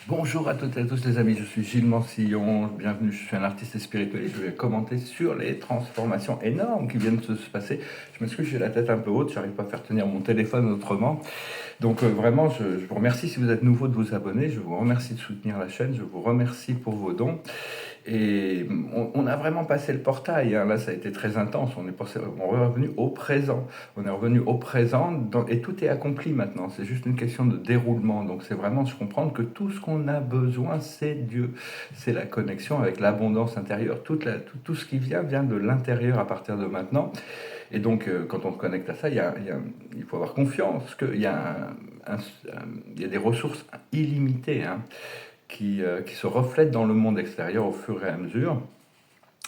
Bonjour à toutes et à tous les amis, je suis Gilles Mansillon, bienvenue, je suis un artiste spirituel et je vais commenter sur les transformations énormes qui viennent de se passer. Je m'excuse, j'ai la tête un peu haute, j'arrive pas à faire tenir mon téléphone autrement. Donc vraiment, je vous remercie si vous êtes nouveau de vous abonner, je vous remercie de soutenir la chaîne, je vous remercie pour vos dons. Et on a vraiment passé le portail, hein. Là ça a été très intense, on est revenu au présent. On est revenu au présent et tout est accompli maintenant. C'est juste une question de déroulement. Donc c'est vraiment se comprendre que tout ce qu'on a besoin, c'est Dieu. C'est la connexion avec l'abondance intérieure. Tout ce qui vient de l'intérieur à partir de maintenant. Et donc quand on se connecte à ça, il faut avoir confiance qu'il y a, il y a des ressources illimitées, hein, qui se reflètent dans le monde extérieur au fur et à mesure.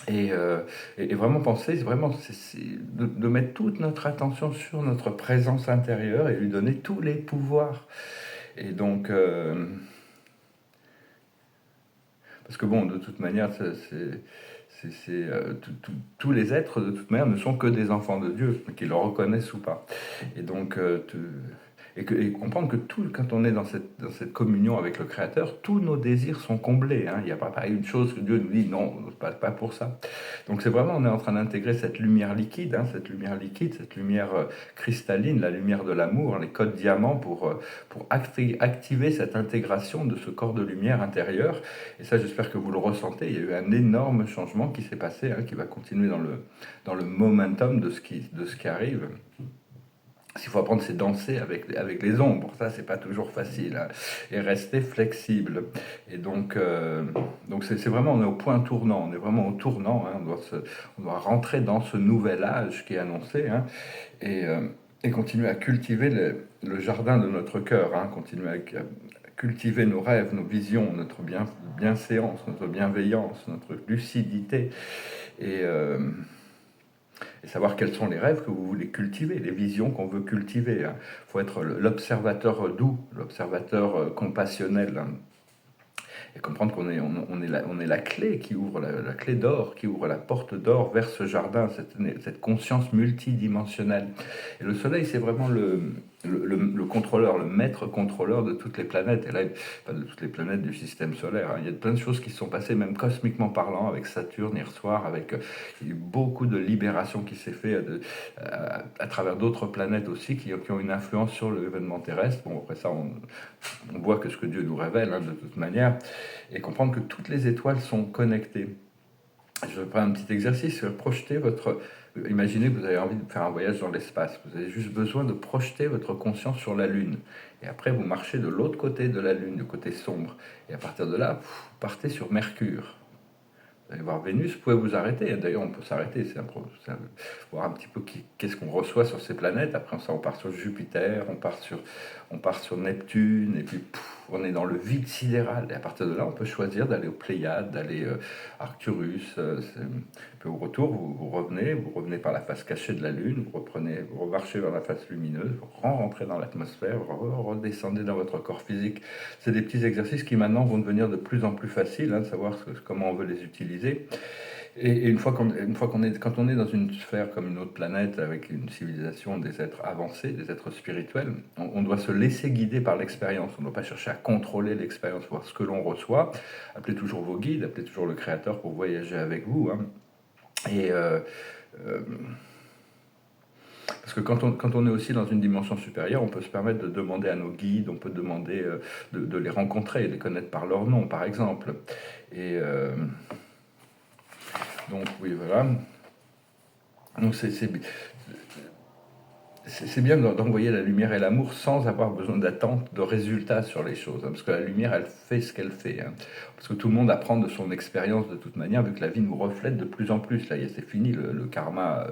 Et, euh, et vraiment penser, vraiment, de mettre toute notre attention sur notre présence intérieure et lui donner tous les pouvoirs. Et donc, parce que bon, de toute manière, tous les êtres, de toute manière, ne sont que des enfants de Dieu, qu'ils le reconnaissent ou pas. Et donc, et comprendre que quand on est dans cette communion avec le Créateur, tous nos désirs sont comblés, hein. Il n'y a pas une chose que Dieu nous dit, non, pas pour ça. Donc c'est vraiment, on est en train d'intégrer cette lumière liquide, hein, cette lumière cristalline, la lumière de l'amour, les codes diamants pour activer cette intégration de ce corps de lumière intérieur. Et ça, j'espère que vous le ressentez. Il y a eu un énorme changement qui s'est passé, hein, qui va continuer dans le momentum de ce qui arrive. S'il faut apprendre, c'est danser avec les ombres. Ça, c'est pas toujours facile, hein. Et rester flexible. Et donc c'est vraiment, on est au point tournant. On est vraiment au tournant, hein. On doit rentrer dans ce nouvel âge qui est annoncé, hein, et, euh, et continuer à cultiver le jardin de notre cœur, hein, continuer à cultiver nos rêves, nos visions, notre bienséance, notre bienveillance, notre lucidité. Et, euh, et savoir quels sont les rêves que vous voulez cultiver, les visions qu'on veut cultiver, hein. Il faut être l'observateur doux, l'observateur compassionnel, hein, et comprendre on est la clé qui ouvre la clé d'or, qui ouvre la porte d'or vers ce jardin, cette conscience multidimensionnelle. Et le soleil, c'est vraiment le contrôleur, le maître contrôleur de toutes les planètes, et là, pas de toutes les planètes du système solaire, hein. Il y a plein de choses qui se sont passées, même cosmiquement parlant, avec Saturne hier soir, il y a eu beaucoup de libération qui s'est fait à travers d'autres planètes aussi, qui ont une influence sur l'événement terrestre. Bon, après ça, on voit que ce que Dieu nous révèle, hein, de toute manière, et comprendre que toutes les étoiles sont connectées. Je vais prendre un petit exercice, projeter votre... Imaginez que vous avez envie de faire un voyage dans l'espace. Vous avez juste besoin de projeter votre conscience sur la Lune. Et après, vous marchez de l'autre côté de la Lune, du côté sombre. Et à partir de là, vous partez sur Mercure. Vous allez voir Vénus, vous pouvez vous arrêter. D'ailleurs, on peut s'arrêter, voir un petit peu qu'est-ce qu'on reçoit sur ces planètes. Après, ça, on part sur Jupiter, on part sur Neptune, et puis on est dans le vide sidéral. Et à partir de là, on peut choisir d'aller aux Pléiades, d'aller à Arcturus. Puis au retour, vous revenez par la face cachée de la Lune, vous remarchez vers la face lumineuse, vous rentrez dans l'atmosphère, vous redescendez dans votre corps physique. C'est des petits exercices qui maintenant vont devenir de plus en plus faciles, hein, de savoir comment on veut les utiliser. Et quand on est dans une sphère comme une autre planète, avec une civilisation, des êtres avancés, des êtres spirituels, on doit se laisser guider par l'expérience. On ne doit pas chercher à contrôler l'expérience, voir ce que l'on reçoit. Appelez toujours vos guides, appelez toujours le Créateur pour voyager avec vous, hein. Et euh, parce que quand on est aussi dans une dimension supérieure, on peut se permettre de demander à nos guides, on peut demander de les rencontrer, de les connaître par leur nom, par exemple. Et donc, oui, voilà. Donc, c'est bien d'envoyer la lumière et l'amour sans avoir besoin d'attente de résultats sur les choses, hein, parce que la lumière, elle fait ce qu'elle fait, hein. Parce que tout le monde apprend de son expérience de toute manière, vu que la vie nous reflète de plus en plus. Là, c'est fini, le karma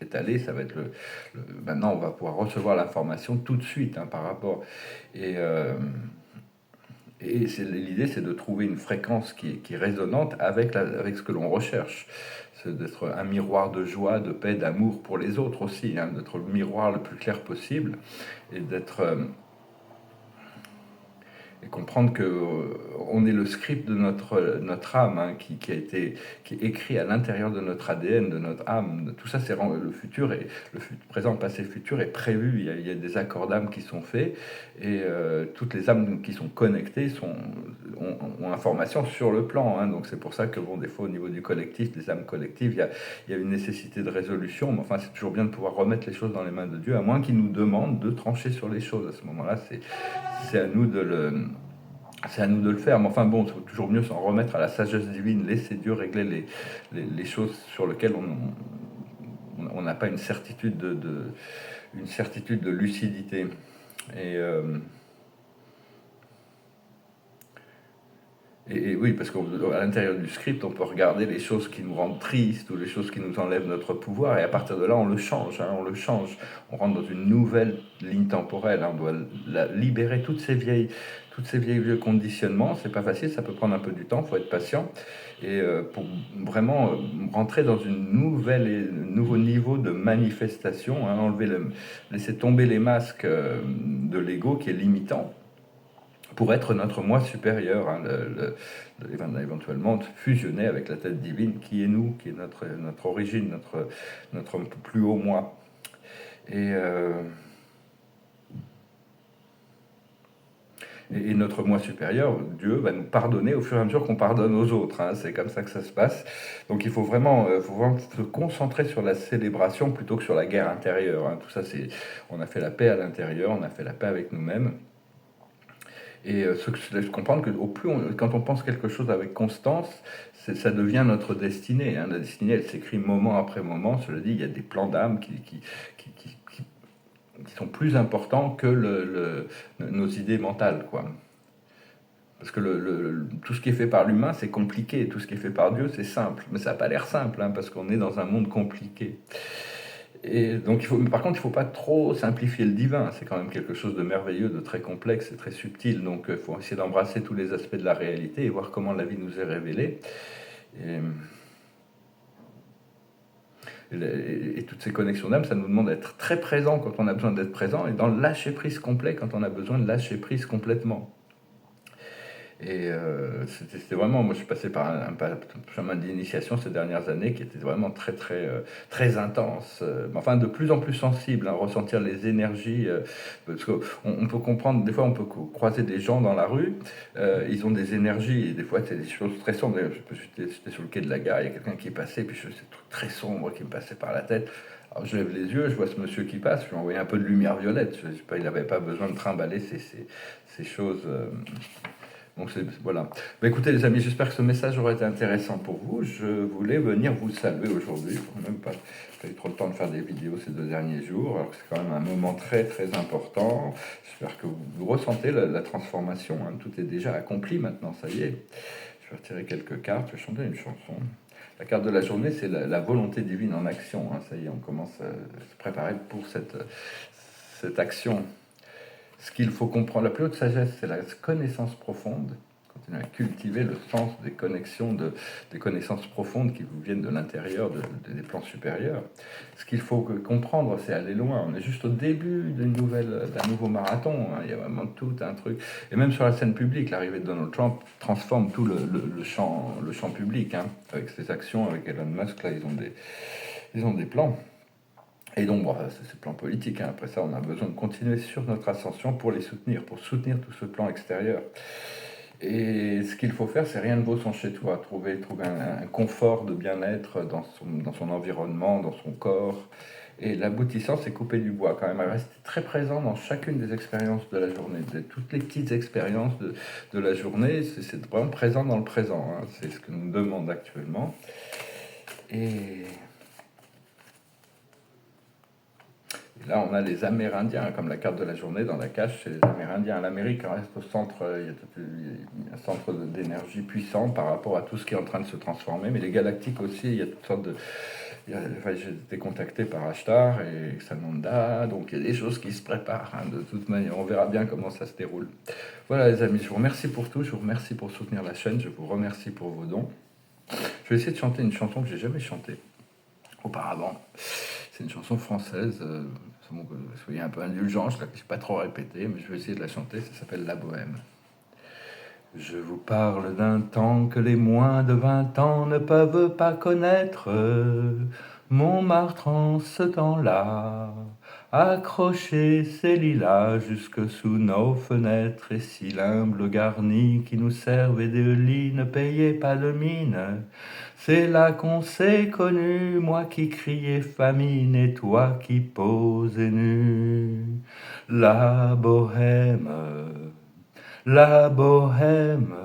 étalé, ça va être maintenant, on va pouvoir recevoir l'information tout de suite, hein, par rapport. Et, euh, et l'idée, c'est de trouver une fréquence qui est résonante avec ce que l'on recherche. C'est d'être un miroir de joie, de paix, d'amour pour les autres aussi, hein, d'être le miroir le plus clair possible et et comprendre que on est le script de notre âme, hein, qui est écrit à l'intérieur de notre ADN, de notre âme. Tout ça, c'est le futur et présent, passé, futur est prévu. Il y a des accords d'âme qui sont faits et toutes les âmes qui sont connectées ont information sur le plan, hein. Donc c'est pour ça que, bon, des fois, au niveau du collectif, des âmes collectives, il y a une nécessité de résolution. Mais enfin, c'est toujours bien de pouvoir remettre les choses dans les mains de Dieu, à moins qu'il nous demande de trancher sur les choses. À ce moment-là, c'est à nous de c'est à nous de le faire. Mais enfin, bon, c'est toujours mieux s'en remettre à la sagesse divine, laisser Dieu régler les choses sur lesquelles on n'a pas une certitude une certitude de lucidité. Et, euh, et oui, parce qu'à l'intérieur du script, on peut regarder les choses qui nous rendent tristes ou les choses qui nous enlèvent notre pouvoir, et à partir de là, on le change, hein, on le change. On rentre dans une nouvelle ligne temporelle, hein, on doit libérer tous ces vieux conditionnements. C'est pas facile, ça peut prendre un peu du temps, il faut être patient. Et pour vraiment rentrer dans un nouveau niveau de manifestation, hein, laisser tomber les masques de l'ego qui est limitant, pour être notre moi supérieur, hein, éventuellement fusionner avec la tête divine qui est nous, qui est notre origine, notre plus haut moi. Et, euh, et notre moi supérieur, Dieu, va nous pardonner au fur et à mesure qu'on pardonne aux autres, hein. C'est comme ça que ça se passe. Donc il faut vraiment se concentrer sur la célébration plutôt que sur la guerre intérieure, hein. Tout ça, on a fait la paix à l'intérieur, on a fait la paix avec nous-mêmes. Et ce que je laisse comprendre que quand on pense quelque chose avec constance, ça devient notre destinée, hein. La destinée, elle s'écrit moment après moment. Cela dit, il y a des plans d'âme qui sont plus importants que nos idées mentales, quoi. Parce que tout ce qui est fait par l'humain, c'est compliqué. Tout ce qui est fait par Dieu, c'est simple. Mais ça n'a pas l'air simple, hein, parce qu'on est dans un monde compliqué. Et donc, par contre, il ne faut pas trop simplifier le divin. C'est quand même quelque chose de merveilleux, de très complexe et très subtil. Donc, il faut essayer d'embrasser tous les aspects de la réalité et voir comment la vie nous est révélée. Et toutes ces connexions d'âme, ça nous demande d'être très présent quand on a besoin d'être présent, et dans le lâcher-prise complet quand on a besoin de lâcher prise complètement. Et c'était vraiment, moi je suis passé par un chemin d'initiation ces dernières années qui était vraiment très intense, mais enfin de plus en plus sensible, hein, ressentir les énergies, parce qu'on peut comprendre, des fois on peut croiser des gens dans la rue, ils ont des énergies, et des fois c'est des choses très sombres. D'ailleurs, j'étais sur le quai de la gare, il y a quelqu'un qui est passé, puis c'est des trucs très sombres qui me passaient par la tête. Alors je lève les yeux, je vois ce monsieur qui passe, je lui envoie un peu de lumière violette, je sais pas, il n'avait pas besoin de trimballer ces choses. Donc voilà. Bah, écoutez les amis, j'espère que ce message aura été intéressant pour vous. Je voulais venir vous saluer aujourd'hui. Je n'ai même pas eu trop le temps de faire des vidéos ces 2 derniers jours. Alors que c'est quand même un moment très important. J'espère que vous ressentez la transformation, hein. Tout est déjà accompli maintenant, ça y est. Je vais retirer quelques cartes, je vais chanter une chanson. La carte de la journée, c'est la volonté divine en action, hein. Ça y est, on commence à se préparer pour cette action. Ce qu'il faut comprendre, la plus haute sagesse, c'est la connaissance profonde. Continuer à cultiver le sens des connexions, des connaissances profondes qui vous viennent de l'intérieur, des plans supérieurs. Ce qu'il faut comprendre, c'est aller loin. On est juste au début d'un nouveau marathon, hein. Il y a vraiment tout un truc. Et même sur la scène publique, l'arrivée de Donald Trump transforme tout le champ public, hein, avec ses actions, avec Elon Musk. Là, ils ont des plans. Et donc, bon, c'est le plan politique, hein. Après ça, on a besoin de continuer sur notre ascension pour pour soutenir tout ce plan extérieur. Et ce qu'il faut faire, c'est rien ne vaut son chez-toi. Trouver un confort de bien-être dans son environnement, dans son corps. Et l'aboutissant, c'est couper du bois quand même. Rester très présent dans chacune des expériences de la journée. Toutes les petites expériences de la journée, c'est vraiment présent dans le présent, hein. C'est ce que nous demande actuellement. Et là, on a les Amérindiens, comme la carte de la journée dans la cache, c'est les Amérindiens. L'Amérique reste au centre, il y a un centre d'énergie puissant par rapport à tout ce qui est en train de se transformer. Mais les galactiques aussi, il y a toutes sortes de... j'ai été contacté par Ashtar et Sananda, donc il y a des choses qui se préparent, hein, de toute manière. On verra bien comment ça se déroule. Voilà les amis, je vous remercie pour tout, je vous remercie pour soutenir la chaîne, je vous remercie pour vos dons. Je vais essayer de chanter une chanson que j'ai jamais chantée auparavant. C'est une chanson française, soyez un peu indulgents, je ne l'ai pas trop répétée, mais je vais essayer de la chanter, ça s'appelle La Bohème. Je vous parle d'un temps que les moins de 20 ans ne peuvent pas connaître. Montmartre en ce temps-là accrocher ces lilas jusque sous nos fenêtres, et si l'humble garni qui nous servait de lit ne payait pas de mine. C'est là qu'on s'est connus, moi qui criais famine et toi qui posais nu. La bohème, la bohème,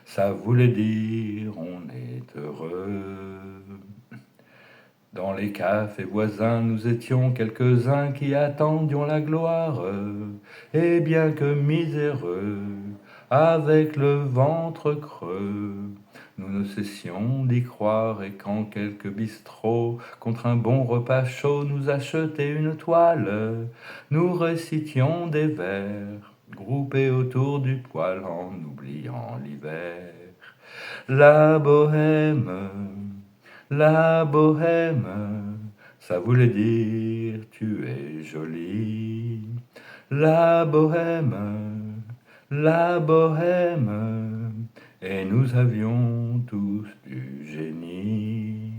ça voulait dire on est heureux. Dans les cafés voisins, nous étions quelques-uns qui attendions la gloire, et bien que miséreux, avec le ventre creux, nous ne cessions d'y croire, et quand quelques bistrots, contre un bon repas chaud, nous achetaient une toile, nous récitions des vers, groupés autour du poêle, en oubliant l'hiver. La bohème, la bohème, ça voulait dire tu es jolie. La bohème, la bohème, et nous avions tous du génie.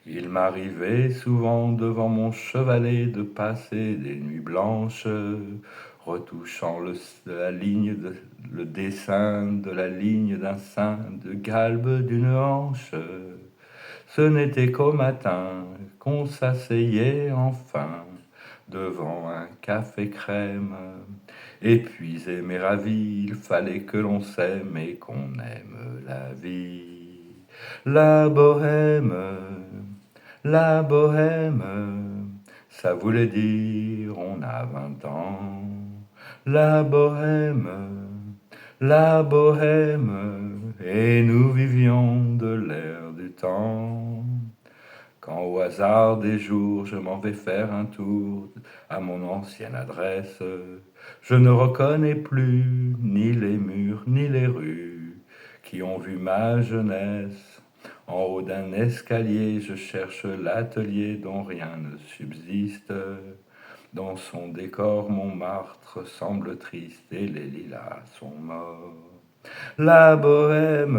Il m'arrivait souvent devant mon chevalet de passer des nuits blanches, retouchant le dessin de la ligne d'un sein, de galbe d'une hanche. Ce n'était qu'au matin qu'on s'asseyait enfin devant un café crème. Épuisé mais ravi, il fallait que l'on s'aime et qu'on aime la vie. La bohème, la bohème, ça voulait dire on a 20 ans. La bohème, la bohème, et nous vivions de l'air du temps. Quand au hasard des jours je m'en vais faire un tour à mon ancienne adresse, je ne reconnais plus ni les murs ni les rues qui ont vu ma jeunesse. En haut d'un escalier, je cherche l'atelier dont rien ne subsiste. Dans son décor, Montmartre semble triste et les lilas sont morts. La bohème,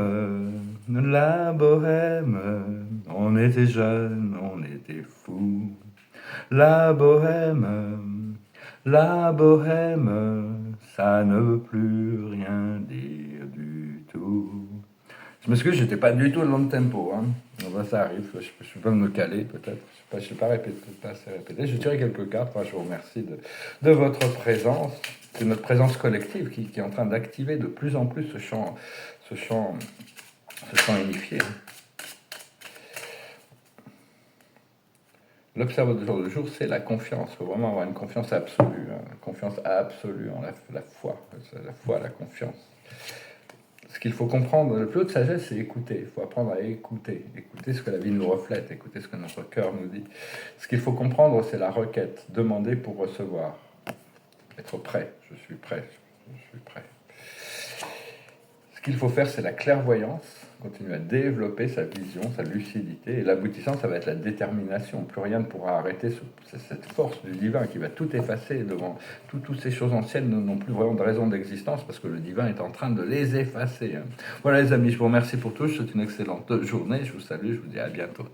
on était jeunes, on était fous. La bohème, ça ne veut plus rien dire du tout. Je m'excuse, j'étais pas du tout dans le tempo. Hein. Ben, ça arrive, je peux me caler peut-être. Je ne sais pas répéter, pas assez répéter. J'ai tiré quelques cartes. Moi, je vous remercie de votre présence. C'est notre présence collective qui est en train d'activer de plus en plus ce champ unifié. L'observateur du jour, c'est la confiance. Il faut vraiment avoir une confiance absolue. Hein. Une confiance absolue en la foi. La foi, la confiance. Ce qu'il faut comprendre, le plus haut de sagesse, c'est écouter. Il faut apprendre à écouter. Écouter ce que la vie nous reflète, écouter ce que notre cœur nous dit. Ce qu'il faut comprendre, c'est la requête. Demander pour recevoir. Être prêt. Je suis prêt. Je suis prêt. Ce qu'il faut faire, c'est la clairvoyance. Continuer à développer sa vision, sa lucidité. Et l'aboutissant, ça va être la détermination. Plus rien ne pourra arrêter cette force du divin qui va tout effacer devant toutes ces choses anciennes n'ont plus vraiment de raison d'existence parce que le divin est en train de les effacer. Voilà les amis, je vous remercie pour tout. Je vous souhaite une excellente journée. Je vous salue, je vous dis à bientôt.